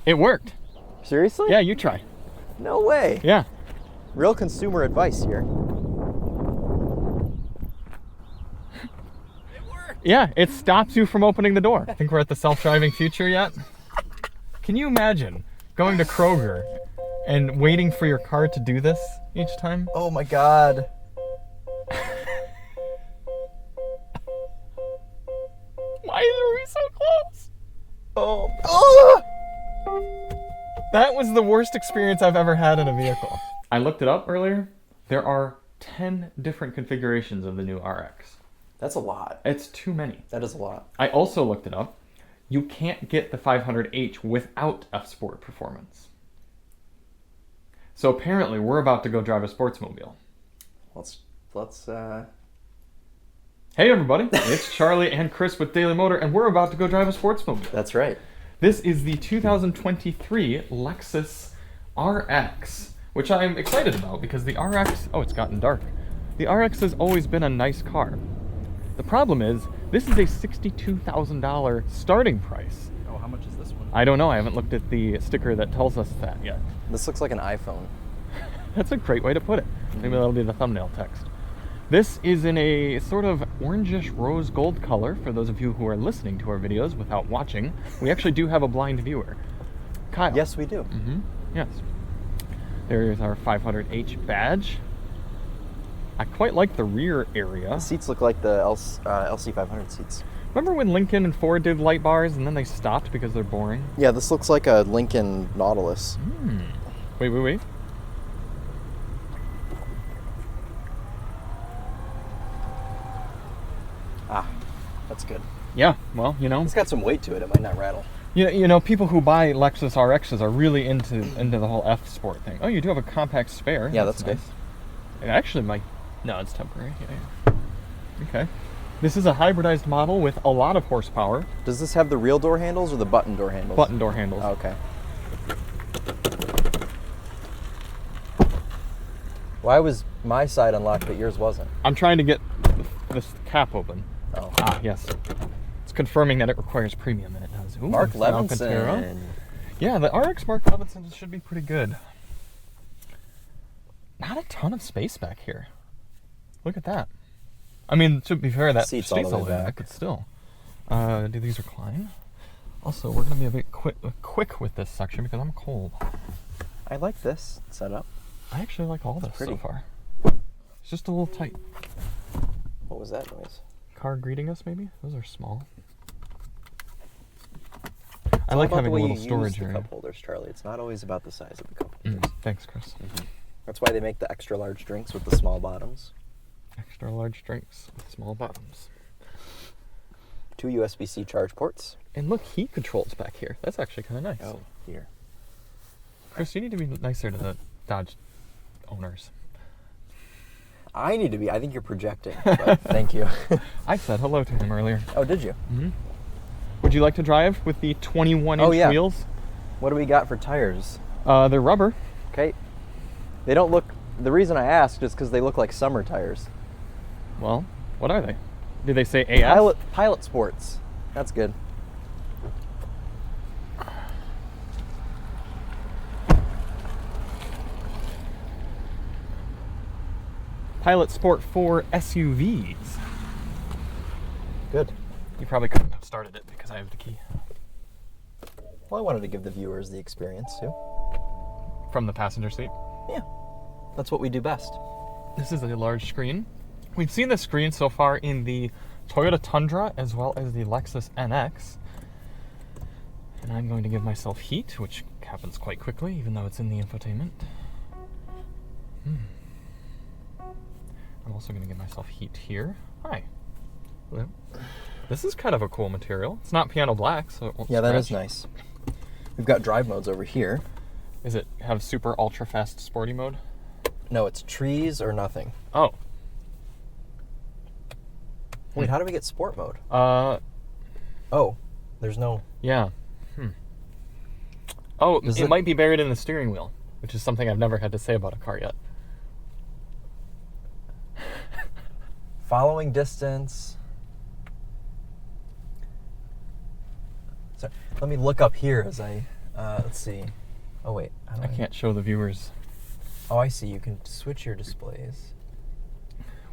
It worked. Seriously? Yeah, you try. No way. Yeah. Real consumer advice here. Yeah, it stops you from opening the door. I think we're at the self-driving future yet. Can you imagine going to Kroger and waiting for your car to do this each time? Oh my God. Why are we so close? Oh. Oh! That was the worst experience I've ever had in a vehicle. I looked it up earlier. There are 10 different configurations of the new RX. That's a lot. It's too many. That is a lot. I also looked it up. You can't get the 500h without F-Sport performance. So apparently we're about to go drive a sportsmobile. Let's Hey everybody, it's Charlie and Chris with Daily Motor, and we're about to go drive a sportsmobile. That's right. This is the 2023 Lexus RX, which I'm excited about because the RX, oh, it's gotten dark. The RX has always been a nice car. The problem is, this is a $62,000 starting price. Oh, how much is this one? I don't know, I haven't looked at the sticker that tells us that yet. This looks like an iPhone. That's a great way to put it. Maybe that'll be the thumbnail text. This is in a sort of orangish rose gold color. For those of you who are listening to our videos without watching, we actually do have a blind viewer. Kyle. Yes, we do. Mm-hmm. Yes. There is our 500h badge. I quite like the rear area. The seats look like the LC500 seats. Remember when Lincoln and Ford did light bars and then they stopped because they're boring? Yeah, this looks like a Lincoln Nautilus. Wait. Ah, that's good. Yeah, well, you know. It's got some weight to it. It might not rattle. You know, people who buy Lexus RXs are really into the whole F-Sport thing. Oh, you do have a compact spare. Yeah, that's good. Nice. It actually might... No, it's temporary. Yeah. Okay. This is a hybridized model with a lot of horsepower. Does this have the real door handles or the button door handles? Button door handles. Oh, okay. Why was my side unlocked but yours wasn't? I'm trying to get this cap open. Oh. Ah, yes. It's confirming that it requires premium, and it does. Ooh, Mark it's an Alcantara. Levinson. Yeah, the RX Mark Levinson should be pretty good. Not a ton of space back here. Look at that. I mean, to be fair, that Seat's all the way back, but still. Do these recline? Also, we're going to be a bit quick with this section because I'm cold. I like this setup. I actually like all this so far. It's just a little tight. What was that noise? Car greeting us, maybe? Those are small. I like having a little storage area. Cup holders, Charlie. It's not always about the size of the cup holders. Thanks, Chris. Mm-hmm. That's why they make the extra large drinks with the small bottoms. Extra large drinks with small bottoms. 2 USB-C charge ports. And look, heat controls back here. That's actually kind of nice. Oh, here. Chris, you need to be nicer to the Dodge owners. I need to be. I think you're projecting. But thank you. I said hello to him earlier. Oh, did you? Mm-hmm. Would you like to drive with the 21-inch wheels? What do we got for tires? They're rubber. Okay. They don't look... The reason I asked is because they look like summer tires. Well, what are they? Did they say AF? Pilot Sports. That's good. Pilot Sport 4 SUVs. Good. You probably couldn't have started it because I have the key. Well, I wanted to give the viewers the experience, too. From the passenger seat? Yeah. That's what we do best. This is a large screen. We've seen the screen so far in the Toyota Tundra as well as the Lexus NX. And I'm going to give myself heat, which happens quite quickly, even though it's in the infotainment. I'm also going to give myself heat here. Hi. Well, this is kind of a cool material. It's not piano black, so it won't Yeah, that scratch. is nice. We've got drive modes over here. Is it have super ultra fast sporty mode? No, it's trees or nothing. Oh. Wait, how do we get sport mode? Oh, there's no... Yeah. Oh, it might be buried in the steering wheel, which is something I've never had to say about a car yet. Following distance. So let me look up here as I Let's see. Oh, wait. I can't show the viewers. Oh, I see. You can switch your displays.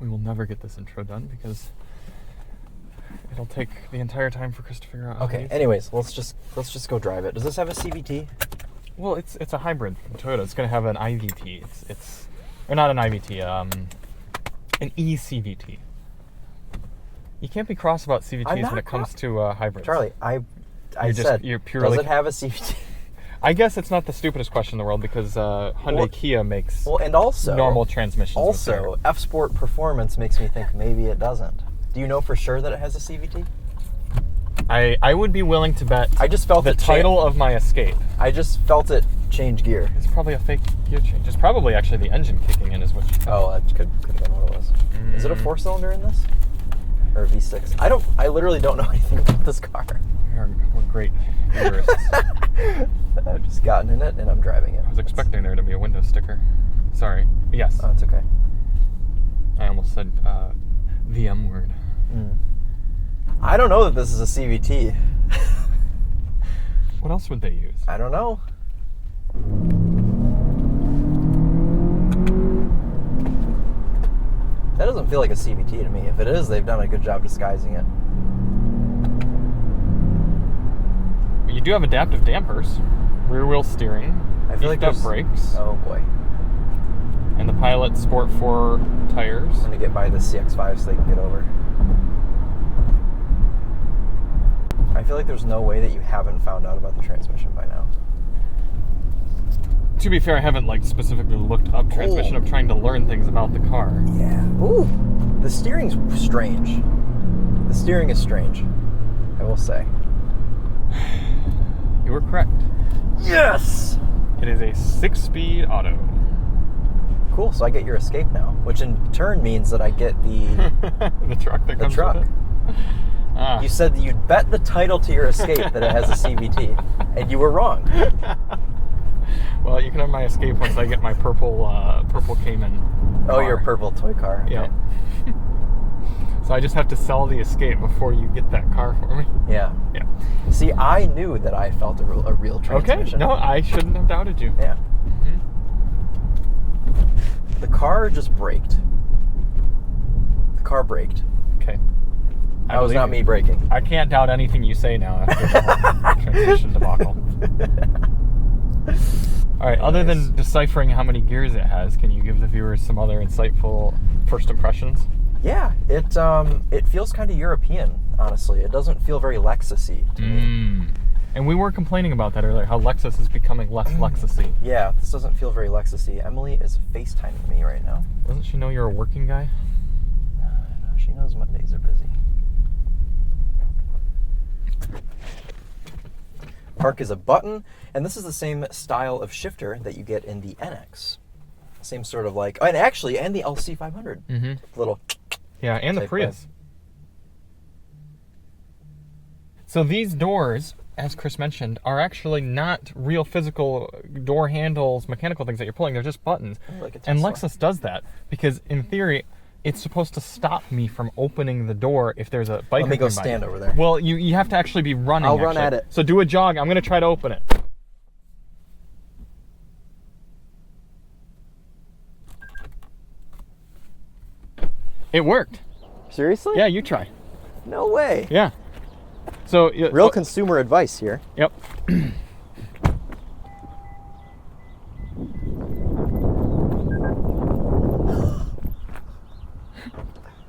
We will never get this intro done because it'll take the entire time for Chris to figure out. Okay. Anyways, let's just go drive it. Does this have a CVT? Well, it's a hybrid from Toyota. It's going to have an IVT. It's or not an IVT. An eCVT. You can't be cross about CVTs when it comes to hybrids. Charlie, I said, does it have a CVT? I guess it's not the stupidest question in the world because Hyundai Kia makes and also normal transmissions. Also, F-Sport Performance makes me think maybe it doesn't. Do you know for sure that it has a CVT? I would be willing to bet. I just felt the title of my Escape. I just felt it change gear. It's probably a fake gear change. It's probably actually the engine kicking in is what you think. Oh, that could have been what it was. Is it a 4-cylinder in this? Or a V6? I literally don't know anything about this car. We're great viewers. I've just gotten in it and I'm driving it. I was expecting there to be a window sticker. Sorry. Yes. Oh, it's okay. I almost said the M word. I don't know that this is a CVT. What else would they use? I don't know. That doesn't feel like a CVT to me. If it is, they've done a good job disguising it. You do have adaptive dampers, rear wheel steering, I feel like there's brakes. Oh boy. And the Pilot Sport 4 tires. I'm gonna get by the CX-5 so they can get over. I feel like there's no way that you haven't found out about the transmission by now. To be fair, I haven't specifically looked up transmission. I'm trying to learn things about the car. Yeah. Ooh. The steering's strange. The steering is strange, I will say. You were correct. Yes! It is a 6-speed auto. Cool, so I get your Escape now, which in turn means that I get the the truck that comes with it? Ah. You said that you'd bet the title to your Escape that it has a CVT, and you were wrong. Well, you can have my Escape once I get my purple Cayman car. Your purple toy car. Yeah. So I just have to sell the Escape before you get that car for me. Yeah. Yeah. See, I knew that I felt a real transmission. Okay. No, I shouldn't have doubted you. Yeah. The car just braked. The car braked. Okay. That was not me braking. I can't doubt anything you say now after the whole transmission debacle. All right, other than deciphering how many gears it has, can you give the viewers some other insightful first impressions? Yeah, it feels kind of European, honestly. It doesn't feel very Lexus-y to me. And we were complaining about that earlier, how Lexus is becoming less Lexus-y. Yeah, this doesn't feel very Lexus-y. Emily is FaceTiming me right now. Doesn't she know you're a working guy? She knows Mondays are busy. Park is a button, and this is the same style of shifter that you get in the NX. Same sort of and the LC500. Mm-hmm. Little. Yeah, and the Prius. So these doors, as Chris mentioned, are actually not real physical door handles, mechanical things that you're pulling. They're just buttons. And Lexus does that because, in theory, it's supposed to stop me from opening the door if there's a bike. Let me go stand over there. Well, you have to actually be running. I'll run at it. So do a jog. I'm going to try to open it. It worked. Seriously? Yeah, you try. No way. Yeah. So real consumer advice here. Yep.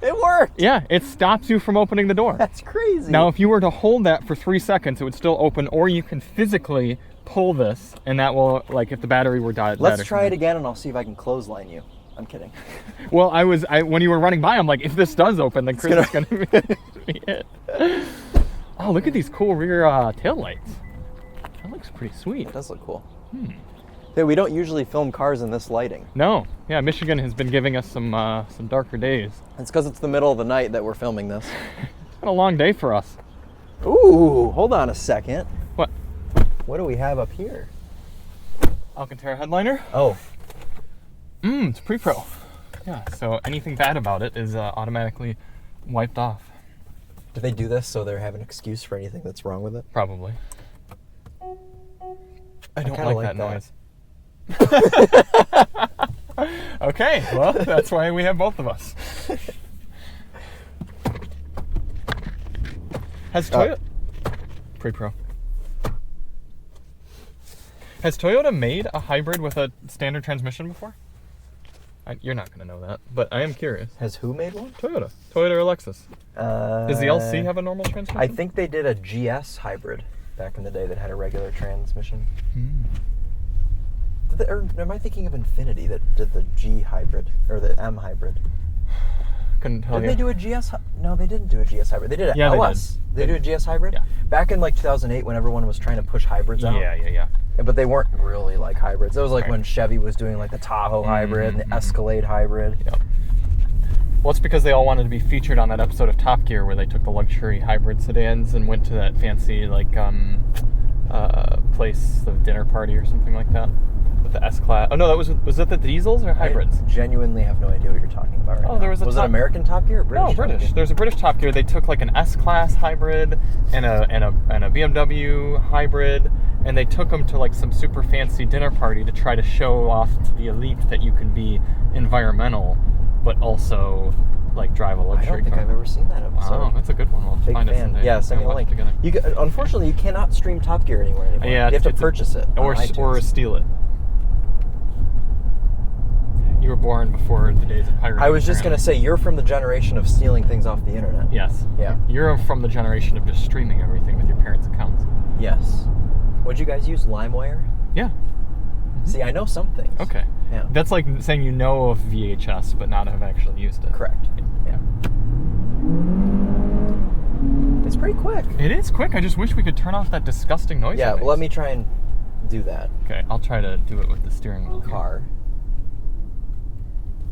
It worked. Yeah, it stops you from opening the door. That's crazy. Now, if you were to hold that for 3 seconds, it would still open, or you can physically pull this, and that will, if the battery were dead. Let's try it again, and I'll see if I can clothesline you. I'm kidding. Well, when you were running by, I'm like, if this does open, then Chris is going to be it. Oh, look at these cool rear taillights. That looks pretty sweet. It does look cool. Hey, we don't usually film cars in this lighting. No. Yeah, Michigan has been giving us some darker days. It's because it's the middle of the night that we're filming this. It's been a long day for us. Ooh, hold on a second. What? What do we have up here? Alcantara headliner. Oh. It's pre-pro. Yeah, so anything bad about it is automatically wiped off. Do they do this so they have an excuse for anything that's wrong with it? Probably. I don't kinda like that that. noise. Okay, well, that's why we have both of us. Has Toyota... Pre-pro. Has Toyota made a hybrid with a standard transmission before? You're not going to know that, but I am curious. Has who made one? Toyota or Lexus. Does the LC have a normal transmission? I think they did a GS hybrid back in the day that had a regular transmission. Or am I thinking of Infiniti that did the G hybrid or the M hybrid? Couldn't tell Did they do a GS? No, they didn't do a GS hybrid. They did an LS. They did a GS hybrid? Yeah. Back in like 2008 when everyone was trying to push hybrids out. Yeah. But they weren't really like hybrids. It was like when Chevy was doing like the Tahoe hybrid and the Escalade hybrid. Yep. Well, it's because they all wanted to be featured on that episode of Top Gear where they took the luxury hybrid sedans and went to that fancy like place, the dinner party or something like that with the S-Class. Oh no, was it the diesels or hybrids? I genuinely have no idea what you're talking about right now. There was it American Top Gear or British? No, British. Top Gear? There's a British Top Gear. They took like an S-Class hybrid and a BMW hybrid, and they took them to like some super fancy dinner party to try to show off to the elite that you can be environmental, but also like drive a luxury car. I don't think I've ever seen that episode. Oh, that's a good one. We'll have to find it someday. Yeah, send me a link. Together. Unfortunately, you cannot stream Top Gear anywhere anymore. Yeah, you have to purchase it or steal it. You were born before the days of pirating. I was just going to say, you're from the generation of stealing things off the internet. Yes. Yeah. You're from the generation of just streaming everything with your parents' accounts. Yes. Would you guys use LimeWire? Yeah. See, I know some things. Okay. Yeah. That's like saying you know of VHS, but not have actually used it. Correct. Yeah. It's pretty quick. It is quick. I just wish we could turn off that disgusting noise. Yeah, well, let me try and do that. Okay, I'll try to do it with the steering wheel. Car.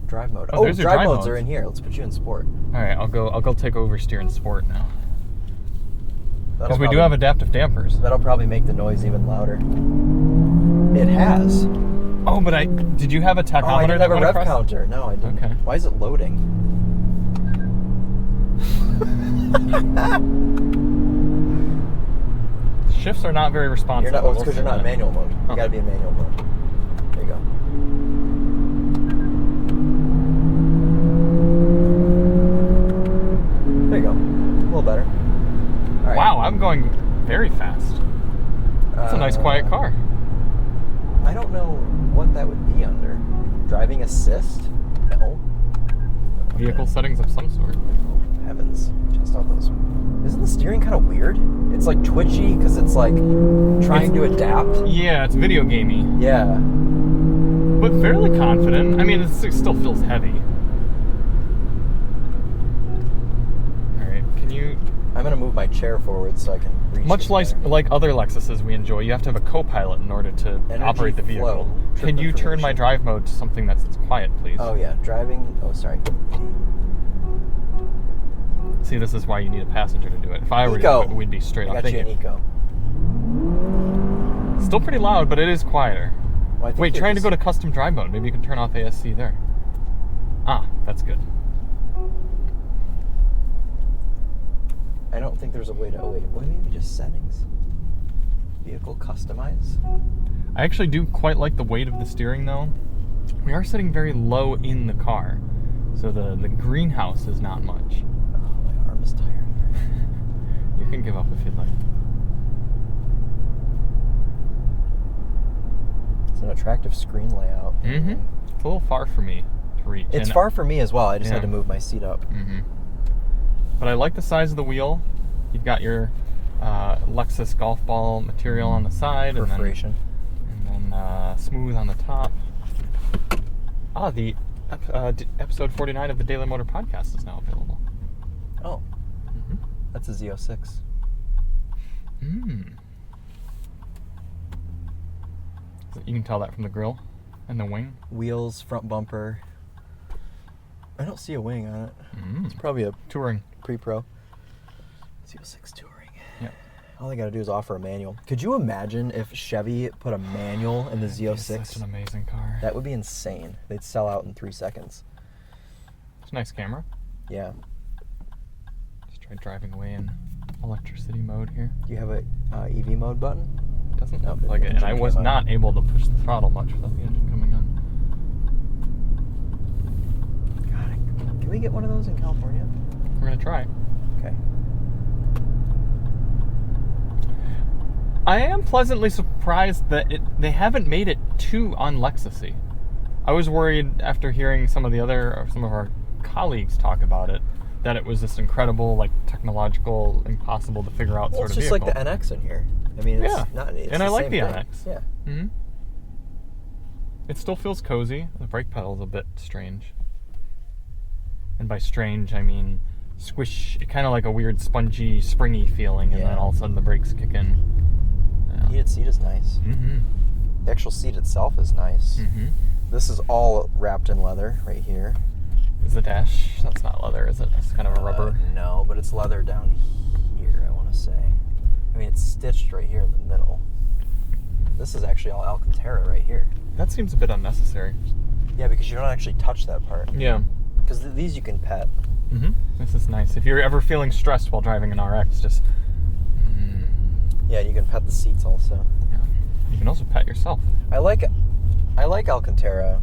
Drive mode. Oh, there's your drive drive modes are in here. Let's put you in sport. All right, I'll go take over steer in sport now. Because we do probably have adaptive dampers. That'll probably make the noise even louder. It has. Oh, but did you have a tachometer I didn't that have a went rev across? counter. No, I didn't. Okay. Why is it loading? Shifts are not very responsive. You're not. It's because you're not in manual mode. You Oh. gotta be in manual mode. There you go. There you go. A little better. All right. Wow, I'm going very fast. That's a nice quiet car. I don't know what that would be under. Driving assist? No. Vehicle settings of some sort. Heavens. Just all those. Isn't the steering kind of weird? It's like twitchy because it's like trying to adapt. Yeah, it's video gamey. Yeah. But fairly confident. I mean, it still feels heavy. Alright, can you... I'm going to move my chair forward so I can reach. Much like other Lexuses we enjoy, you have to have a co-pilot in order to operate the vehicle. Flow. Can you turn my drive mode to something that's quiet, please? Oh, yeah. Driving. Oh, sorry. See, this is why you need a passenger to do it. If I were to do it, we'd be straight off I got you an thinking. Eco. Still pretty loud, but it is quieter. Well, Wait, trying to go to custom drive mode. Maybe you can turn off ASC there. Ah, that's good. I don't think there's a way to... Oh, wait. Maybe just settings. Vehicle customize? I actually do quite like the weight of the steering, though. We are sitting very low in the car, so the greenhouse is not much. Oh, my arm is tired. You can give up if you'd like. It's an attractive screen layout. Mm-hmm. It's a little far for me to reach. It's far for me as well. I just Yeah. had to move my seat up. Mm-hmm. But I like the size of the wheel. You've got your Lexus golf ball material on the side. Perforation. And then smooth on the top. Ah, the episode 49 of the Daily Motor Podcast is now available. Oh. Mm-hmm. That's a Z06. You can tell that from the grille and the wing. Wheels, front bumper. I don't see a wing on it. It's probably a Touring. pre-pro. Z06 Touring. Yep. All they got to do is offer a manual. Could you imagine if Chevy put a manual in the Z06? It's such an amazing car. That would be insane. They'd sell out in 3 seconds. It's a nice camera. Yeah. Just try driving away in electricity mode here. Do you have a EV mode button? Doesn't No, look like the it. And I engine was came on. not able to push the throttle much without the engine coming on. God, can we get one of those in California? We're gonna try. Okay. I am pleasantly surprised that they haven't made it too un-Lexus-y. I was worried after hearing some of our colleagues talk about it that it was this incredible, like, technological, impossible to figure out sort of It's just vehicle. like the NX in here. I mean, it's Yeah. not. It's And I like same the thing. NX. Yeah. Mm-hmm. It still feels cozy. The brake pedal's a bit strange. And by strange, I mean squish, kind of like a weird spongy, springy feeling, and then Yeah. all of a sudden the brakes kick in. Yeah. Heated seat is nice. Mm-hmm. The actual seat itself is nice. Mm-hmm. This is all wrapped in leather right here. Is the dash? That's not leather, is it? It's kind of a rubber. No, but it's leather down here, I want to say. I mean, it's stitched right here in the middle. This is actually all Alcantara right here. That seems a bit unnecessary. Yeah, because you don't actually touch that part. Yeah. Because these you can pet. Mm-hmm. This is nice. If you're ever feeling stressed while driving an RX, just... Yeah, you can pet the seats also. Yeah. You can also pet yourself. I like Alcantara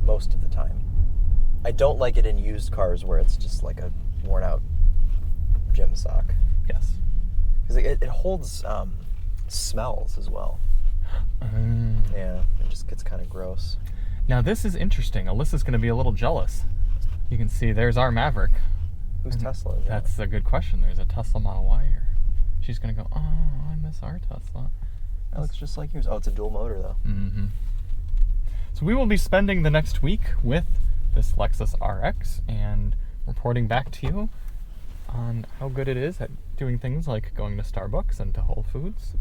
most of the time. I don't like it in used cars where it's just like a worn out gym sock. Yes. Because it holds smells as well. Yeah, it just gets kind of gross. Now this is interesting. Alyssa's going to be a little jealous. You can see there's our Maverick. Whose Tesla is that? That's a good question. There's a Tesla Model Y here. She's going to go, oh, I miss our Tesla. That looks just like yours. Oh, it's a dual motor though. Mm-hmm. So we will be spending the next week with this Lexus RX and reporting back to you on how good it is at doing things like going to Starbucks and to Whole Foods.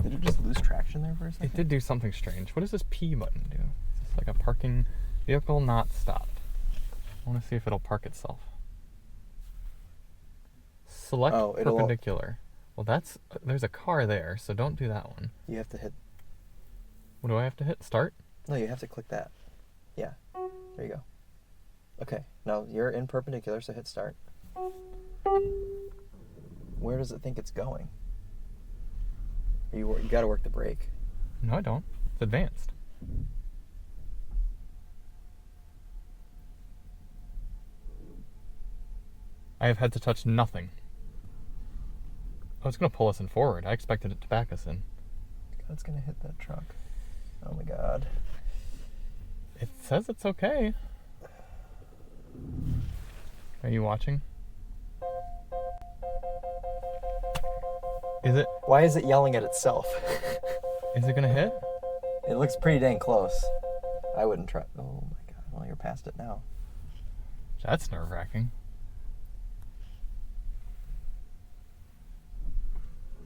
Did it just lose traction there for a second? It did do something strange. What does this P button do? Is this like a parking vehicle not stopped? I want to see if it'll park itself. Select perpendicular. Well, there's a car there, so don't do that one. You have to hit... What do I have to hit? Start? No, you have to click that. Yeah. There you go. Okay. Now you're in perpendicular, so hit start. Where does it think it's going? You got to work the brake. No, I don't. It's advanced. I have had to touch nothing. Oh, it's going to pull us in forward. I expected it to back us in. It's going to hit that truck. Oh my god. It says it's okay. Are you watching? Is it? Why is it yelling at itself? Is it going to hit? It looks pretty dang close. I wouldn't try. Oh my god. Well, you're past it now. That's nerve-wracking.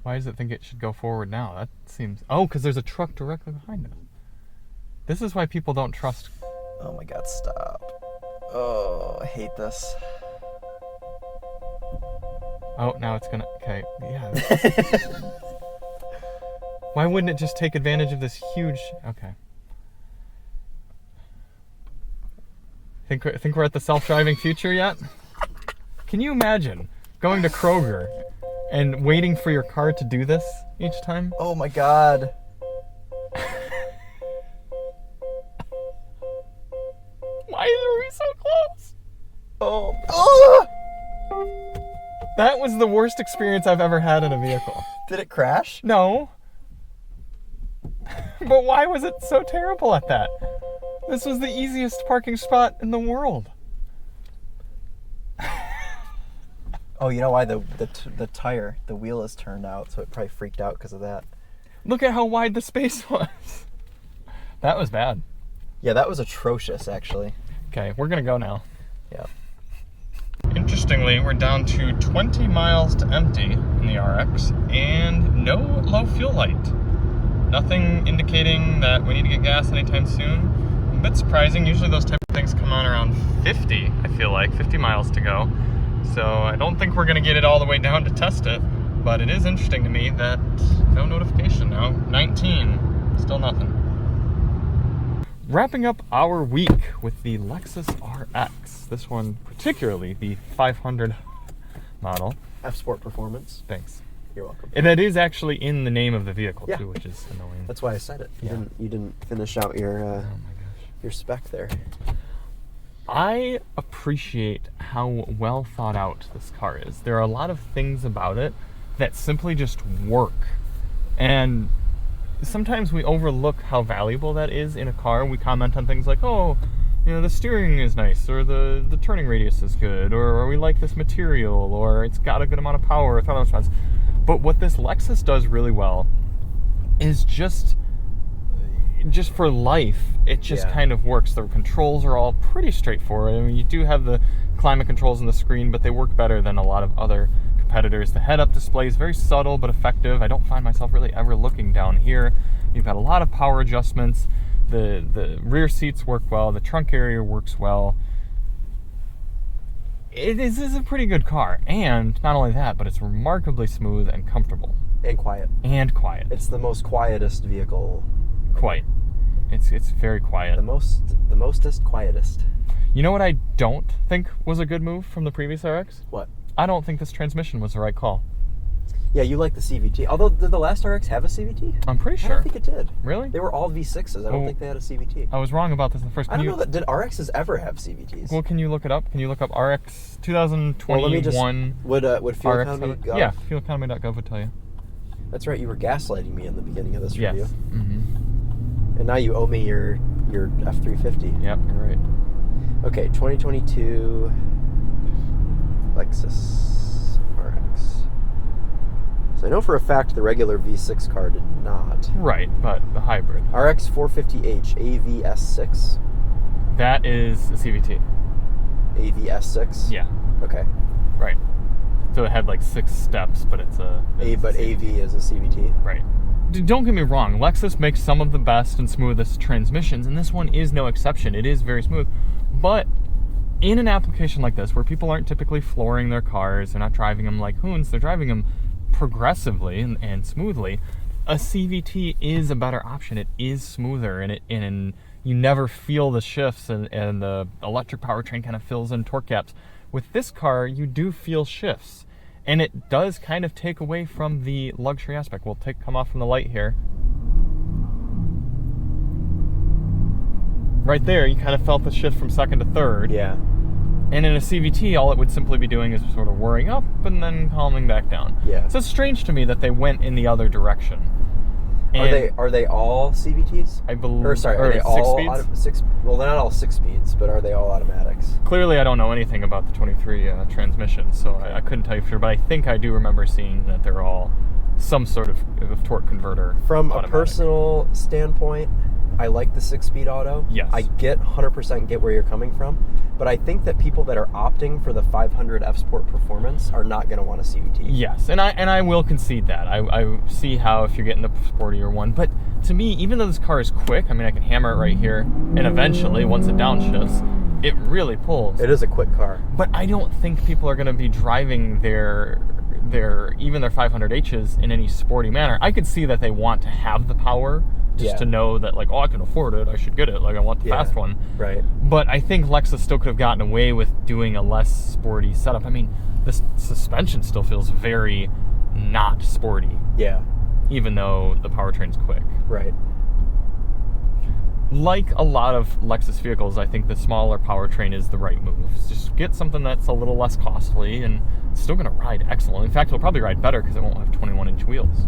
Why does it think it should go forward now? That seems... Oh, because there's a truck directly behind us. This is why people don't trust... Oh my god, stop. Oh, I hate this. Oh, now it's gonna... Okay, yeah. Why wouldn't it just take advantage of this huge... Okay. Think we're at the self-driving future yet? Can you imagine going to Kroger and waiting for your car to do this each time? Oh my god. Why are we so close? Oh. Oh! That was the worst experience I've ever had in a vehicle. Did it crash? No. But why was it so terrible at that? This was the easiest parking spot in the world. Oh, you know why? The tire, the wheel is turned out, so it probably freaked out because of that. Look at how wide the space was. That was bad. Yeah, that was atrocious, actually. Okay, we're gonna go now. Yeah. Interestingly, we're down to 20 miles to empty in the RX and no low fuel light. Nothing indicating that we need to get gas anytime soon. A bit surprising. Usually those type of things come on around 50, I feel like, 50 miles to go. So I don't think we're gonna get it all the way down to test it, but it is interesting to me that no notification now. 19, still nothing. Wrapping up our week with the Lexus RX. This one particularly, the 500 model. F-Sport Performance. Thanks. You're welcome. And that is actually in the name of the vehicle, Yeah. too, which is annoying. That's why I said it. Yeah. You didn't finish out Oh my gosh. your spec there. I appreciate how well thought out this car is. There are a lot of things about it that simply just work. And sometimes we overlook how valuable that is in a car. We comment on things like, oh, you know, the steering is nice, or the turning radius is good, or we like this material, or it's got a good amount of power or throttle response. But what this Lexus does really well is just for life, it just kind of works. The controls are all pretty straightforward. I mean, you do have the climate controls on the screen, but they work better than a lot of other competitors. The head-up display is very subtle but effective. I don't find myself really ever looking down here. You've got a lot of power adjustments. The rear seats work well. The trunk area works well. This is a pretty good car. And not only that, but it's remarkably smooth and comfortable. And quiet. It's the most quietest vehicle. Quite. It's very quiet. The mostest quietest. You know what I don't think was a good move from the previous RX? What? I don't think this transmission was the right call. Yeah, you like the CVT. Although, did the last RX have a CVT? I'm pretty sure. I don't think it did. Really? They were all V6s. I don't think they had a CVT. I was wrong about this in the first. I don't know that. Did RXs ever have CVTs? Well, can you look it up? Can you look up RX 2021? Well, let me just, would Fuel Economy Gov? Yeah, fueleconomy.gov would tell you. That's right. You were gaslighting me in the beginning of this review. Yes. Mm-hmm. And now you owe me your F350. Yep, you're right. Okay, 2022 Lexus RX. So I know for a fact the regular V6 car did not. Right, but the hybrid. RX 450h AVS6. That is a CVT. AVS6? Yeah. Okay. Right. So it had like 6 steps, but it's a... But AV is a CVT? Right. Don't get me wrong, Lexus makes some of the best and smoothest transmissions, and this one is no exception. It is very smooth. But in an application like this, where people aren't typically flooring their cars, they're not driving them like hoons, they're driving them progressively and smoothly, a CVT is a better option. It is smoother, and you never feel the shifts, and the electric powertrain kind of fills in torque gaps. With this car, you do feel shifts, and it does kind of take away from the luxury aspect. We'll come off from the light here. Right there, you kind of felt the shift from second to third. Yeah. And in a CVT, all it would simply be doing is sort of whirring up and then calming back down. Yeah. So it's strange to me that they went in the other direction. And are they all CVTs? I believe. Or sorry, are they all 6 speeds? Well, they're not all 6 speeds, but are they all automatics? Clearly, I don't know anything about the 23 transmission, so I couldn't tell you for sure. But I think I do remember seeing that they're all some sort of torque converter. From automatic. A personal standpoint, I like the 6-speed auto. Yes. I 100% get where you're coming from, but I think that people that are opting for the 500 F-Sport performance are not going to want a CVT. Yes, and I will concede that. I see how if you're getting the sportier one, but to me, even though this car is quick, I mean, I can hammer it right here, and eventually, once it downshifts, it really pulls. It is a quick car. But I don't think people are going to be driving their 500Hs in any sporty manner. I could see that they want to have the power, just to know that, like, oh, I can afford it, I should get it, like, I want the fast one. Right. But I think Lexus still could have gotten away with doing a less sporty setup. I mean, the suspension still feels very not sporty. Yeah. Even though the powertrain's quick. Right. Like a lot of Lexus vehicles, I think the smaller powertrain is the right move. Just get something that's a little less costly and it's still going to ride excellent. In fact, it'll probably ride better because it won't have 21-inch wheels.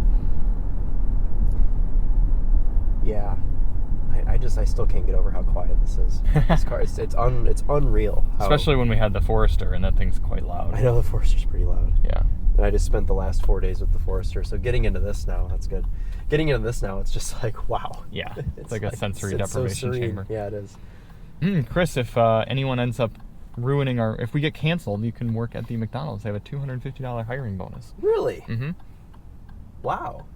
Yeah. I still can't get over how quiet this is. This car, it's unreal. Especially when we had the Forester, and that thing's quite loud. I know the Forester's pretty loud. Yeah. And I just spent the last 4 days with the Forester, so getting into this now, that's good. Getting into this now, it's just like, wow. Yeah, it's like a sensory deprivation so chamber. Yeah, it is. Chris, if anyone ends up ruining if we get canceled, you can work at the McDonald's. They have a $250 hiring bonus. Really? Mm-hmm. Wow.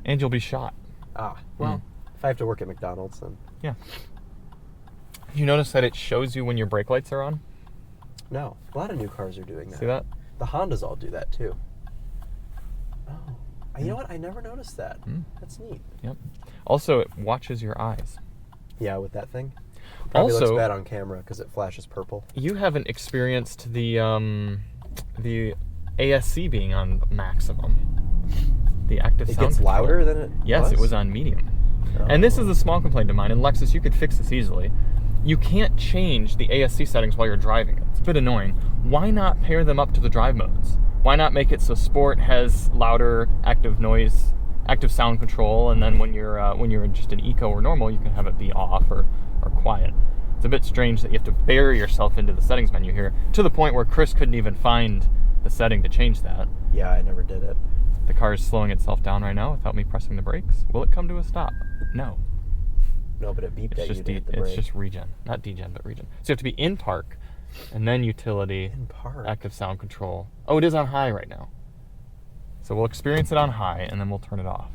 And you'll be shot. Well, if I have to work at McDonald's, then... Yeah. You notice that it shows you when your brake lights are on? No. A lot of new cars are doing that. See that? The Hondas all do that, too. Oh. You know what? I never noticed that. That's neat. Yep. Also, it watches your eyes. Yeah, with that thing. Probably looks bad on camera because it flashes purple. You haven't experienced the ASC being on maximum. the active It sound gets control. louder than it Yes, was? it was on medium. Oh. And this is a small complaint of mine, and Lexus, you could fix this easily. You can't change the ASC settings while you're driving it. It's a bit annoying. Why not pair them up to the drive modes? Why not make it so sport has louder active noise, active sound control, and then when you're just in eco or normal, you can have it be off or quiet. It's a bit strange that you have to bury yourself into the settings menu here, to the point where Chris couldn't even find the setting to change that. Yeah, I never did it. The car is slowing itself down right now without me pressing the brakes. Will it come to a stop? No. No, but it beeped It's at you just to hit the it's brake. just regen, not degen, but regen. So you have to be in park, and then utility, In park. active sound control. Oh, it is on high right now. So we'll experience it on high, and then we'll turn it off.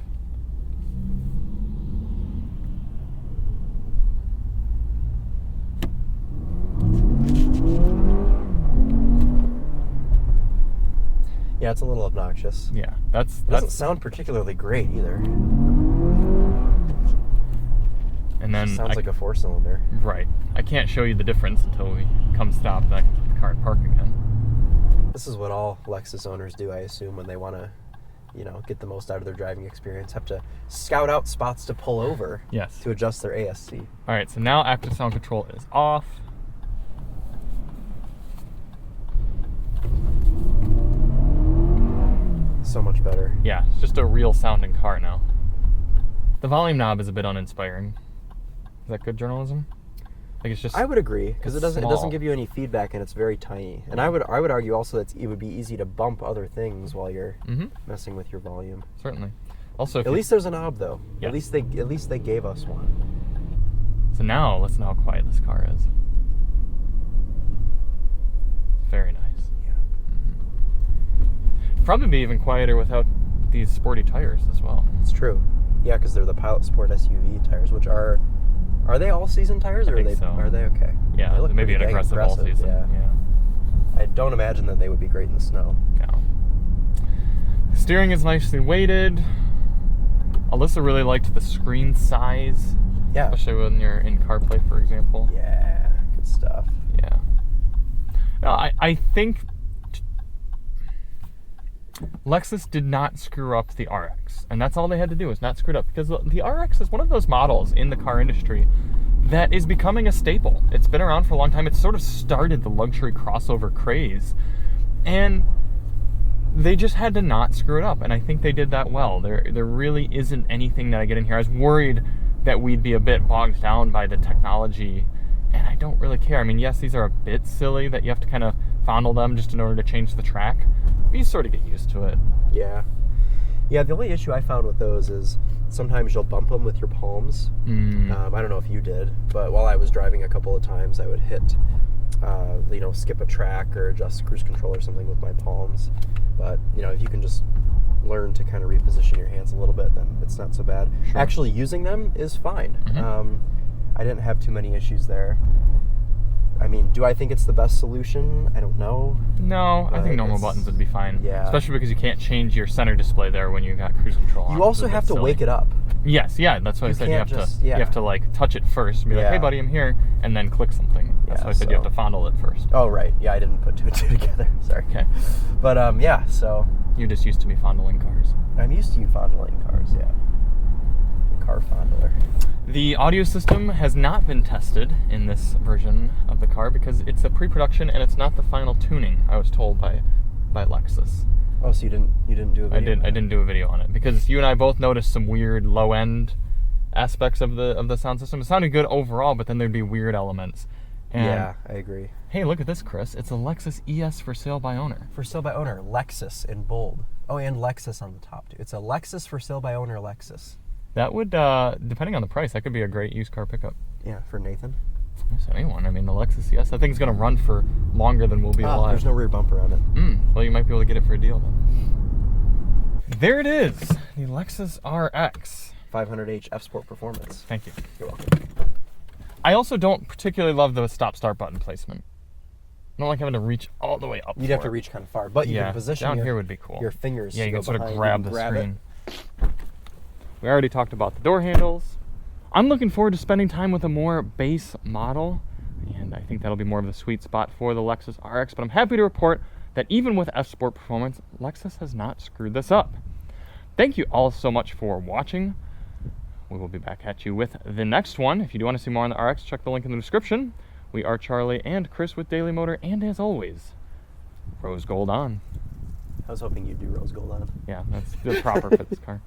Yeah, it's a little obnoxious. Yeah, It doesn't that's sound particularly great either. and then Sounds like a 4-cylinder. right. I can't show you the difference until we come stop that car at park again. This is what all Lexus owners do, I assume, when they want to, get the most out of their driving experience. Have to scout out spots to pull over. Yes. To adjust their ASC. All right, so now active sound control is off. So much better. Yeah, it's just a real sounding car now. The volume knob is a bit uninspiring. Is that good journalism? Like it's just. I would agree, because it it's doesn't small. give you any feedback, and it's very tiny. And I would argue also that it would be easy to bump other things while you're messing with your volume. Certainly. Also, if At you- least there's a knob, though. Yes. At least they gave us one. So now, listen how quiet this car is. Very nice. Yeah. Probably be even quieter without these sporty tires as well. It's true. Yeah, because they're the Pilot Sport SUV tires, which are they all-season tires, or I think so. are they okay? Yeah, they look maybe an pretty dang aggressive all season. Yeah. I don't imagine that they would be great in the snow. No. The steering is nicely weighted. Alyssa really liked the screen size, Yeah. especially when you're in CarPlay, for example. Yeah. Good stuff. Yeah. No, I think Lexus did not screw up the RX, and that's all they had to do is not screw it up, because the RX is one of those models in the car industry that is becoming a staple. It's been around for a long time. It sort of started the luxury crossover craze, and they just had to not screw it up, and I think they did that well. There really isn't anything that I get in here. I was worried that we'd be a bit bogged down by the technology, and I don't really care. I mean, yes, these are a bit silly that you have to kind of fondle them just in order to change the track, but you sort of get used to it. Yeah. Yeah, the only issue I found with those is sometimes you'll bump them with your palms. I don't know if you did, but while I was driving a couple of times, I would hit, skip a track or adjust cruise control or something with my palms. But, if you can just learn to kind of reposition your hands a little bit, then it's not so bad. Sure. Actually, using them is fine. I didn't have too many issues there. I mean, do I think it's the best solution? I don't know. No, I think normal it's- buttons would be fine. Yeah. Especially because you can't change your center display there when you got cruise control on. You also have to wake it up. Yes, yeah, that's what I said. You can't have just- to you have to like touch it first and be like, Yeah. hey buddy, I'm here, and then click something. That's Yeah, why I said you have so- to fondle it first. Oh, right. Yeah, I didn't put two and two together. Sorry. Okay. But, yeah, so You're just used to me fondling cars. I'm used to you fondling cars, yeah. The car fondler. The audio system has not been tested in this version of the car because it's a pre-production and it's not the final tuning, I was told by Lexus. Oh, so you didn't do a video? I didn't do a video on it because you and I both noticed some weird low end aspects of the sound system. It sounded good overall, but then there'd be weird elements. And Yeah, I agree. hey, look at this, Chris. It's a Lexus ES for sale by owner. For sale by owner, Lexus in bold. Oh, and Lexus on the top, too. It's a Lexus for sale by owner Lexus. That would, depending on the price, that could be a great used car pickup. Yeah, for Nathan. Yes, anyone. I mean, the Lexus ES, that thing's going to run for longer than we'll be alive. There's no rear bumper on it. Well, you might be able to get it for a deal then. There it is, the Lexus RX. 500h F Sport Performance. Thank you. You're welcome. I also don't particularly love the stop-start button placement. I don't like having to reach all the way up. You'd have to reach kind of far, but you Yeah, can position down your, here would be cool. your fingers. Yeah, to you go can sort of behind grab and the grab screen. It. We already talked about the door handles. I'm looking forward to spending time with a more base model, and I think that'll be more of the sweet spot for the Lexus RX, but I'm happy to report that even with F Sport Performance, Lexus has not screwed this up. Thank you all so much for watching. We will be back at you with the next one. If you do want to see more on the RX, check the link in the description. We are Charlie and Chris with Daily Motor, and as always, rose gold on. I was hoping you'd do rose gold on. Yeah, that's the proper for this car.